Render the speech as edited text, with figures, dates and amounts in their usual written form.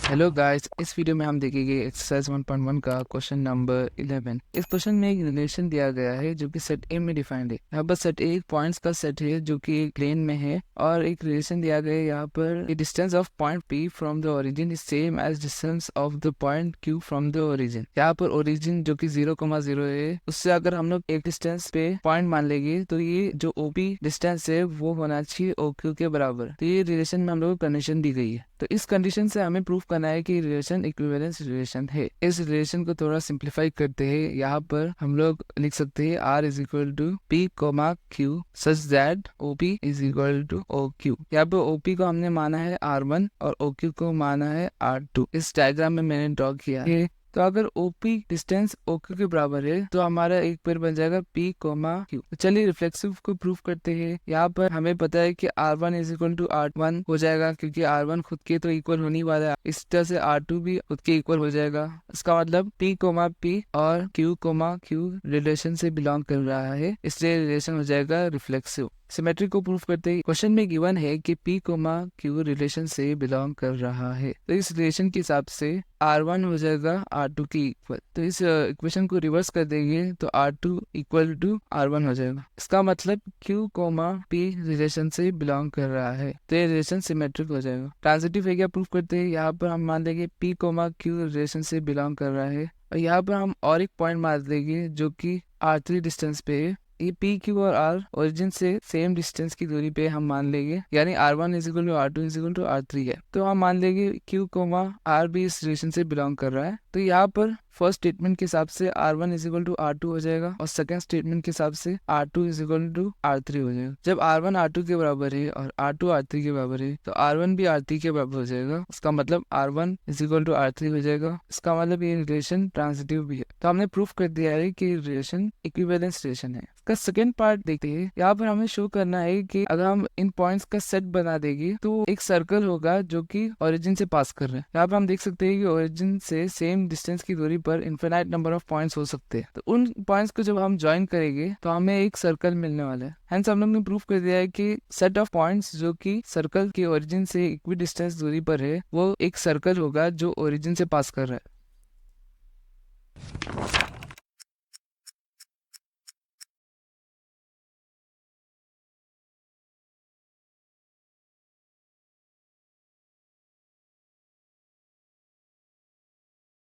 Hello guys, इस video में हम देखेंगे एक्सरसाइज 1.1 का क्वेश्चन नंबर 11। इस क्वेश्चन में एक रिलेशन दिया गया है जो कि सेट ए में डिफाइंड है। यहाँ पर सेट ए पॉइंट्स का सेट है जो कि एक प्लेन में है और एक रिलेशन दिया गया है यहाँ पर distance of point P from the origin is same as distance of the point Q from the origin. यहाँ पर ओरिजिन जो कि 0,0 है, उससे अगर हम लोग एक डिस्टेंस पे पॉइंट मान लेंगे तो ये जो ओपी डिस्टेंस है वो होना चाहिए ओ क्यू के बराबर। तो ये रिलेशन में हम लोग को कंडीशन दी गई है। तो इस कंडीशन से हमें प्रूफ करना है कि रिलेशन इक्विवेलेंस रिलेशन है। इस रिलेशन को थोड़ा सिंप्लीफाई करते हैं। यहाँ पर हम लोग लिख सकते हैं R is equal to P comma Q such that OP is equal to OQ। यहाँ पर OP को हमने माना है R1 और OQ को माना है R2। इस डायग्राम में मैंने ड्रॉ किया है। तो अगर OP डिस्टेंस OQ के बराबर है तो हमारा एक पेयर बन जाएगा P कोमा Q। तो चलिए रिफ्लेक्सिव को प्रूफ करते हैं। यहाँ पर हमें पता है कि R1 is equal to R1 हो जाएगा क्योंकि R1 खुद के तो इक्वल होने वाला है। इस तरह से R2 भी खुद के इक्वल हो जाएगा। इसका मतलब P कोमा P और Q कोमा Q रिलेशन से बिलोंग कर रहा है, इसलिए रिलेशन हो जाएगा रिफ्लेक्सिव। सिमेट्री को प्रूफ करते ही क्वेश्चन में गिवन है कि P कोमा Q रिलेशन से बिलोंग कर रहा है। तो इस रिलेशन के हिसाब से R1 हो जाएगा R2 की इक्वल। तो इस इक्वेशन को रिवर्स कर देंगे तो R2 इक्वल टू R1 हो जाएगा। इसका मतलब Q कोमा P रिलेशन से बिलोंग कर रहा है, तो ये रिलेशन सिमेट्रिक हो जाएगा। ट्रांजिटिव है क्या प्रूफ करते हैं। यहाँ पर हम मान लेंगे P कोमा Q रिलेशन से बिलोंग कर रहा है और यहाँ पर हम और एक पॉइंट मान देंगे जो कि R3 डिस्टेंस पे है। ये P Q और R ओरिजिन से सेम डिस्टेंस की दूरी पे हम मान लेंगे, यानी R1 is equal to R2 is equal to R3 है। तो हम मान लेंगे Q कोमा R भी इस रिलेशन से बिलोंग कर रहा है। तो यहाँ पर फर्स्ट स्टेटमेंट के हिसाब से R1 is equal to R2 हो जाएगा और सेकंड स्टेटमेंट के हिसाब से R2 is equal to R3 हो जाएगा। जब R1 R2 के बराबर है और R2 R3 के बराबर है तो R1 भी R3 के बराबर हो जाएगा। उसका मतलब R1 is equal to R3 हो जाएगा। इसका मतलब ये रिलेशन ट्रांजिटिव भी है। तो हमने प्रूफ कर दिया है कि रिलेशन इक्विवेलेंस रिलेशन है। इसका सेकेंड पार्ट देखते हैं। यहाँ पर हमें शो करना है कि अगर हम इन पॉइंट्स का सेट बना देंगे तो एक सर्कल होगा जो कि ओरिजिन से पास कर रहा है। यहाँ पर हम देख सकते हैं कि ओरिजिन से सेम डिस्टेंस की दूरी पर इनफिनाइट नंबर ऑफ पॉइंट्स हो सकते हैं। तो उन पॉइंट्स को जब हम ज्वाइन करेंगे तो हमें एक सर्कल मिलने वाला है। हेंस हम लोग ने प्रूफ कर दिया है कि सेट ऑफ पॉइंट्स जो कि सर्कल के ओरिजिन से इक्वी डिस्टेंस दूरी पर है वो एक सर्कल होगा जो ओरिजिन से पास कर रहा है।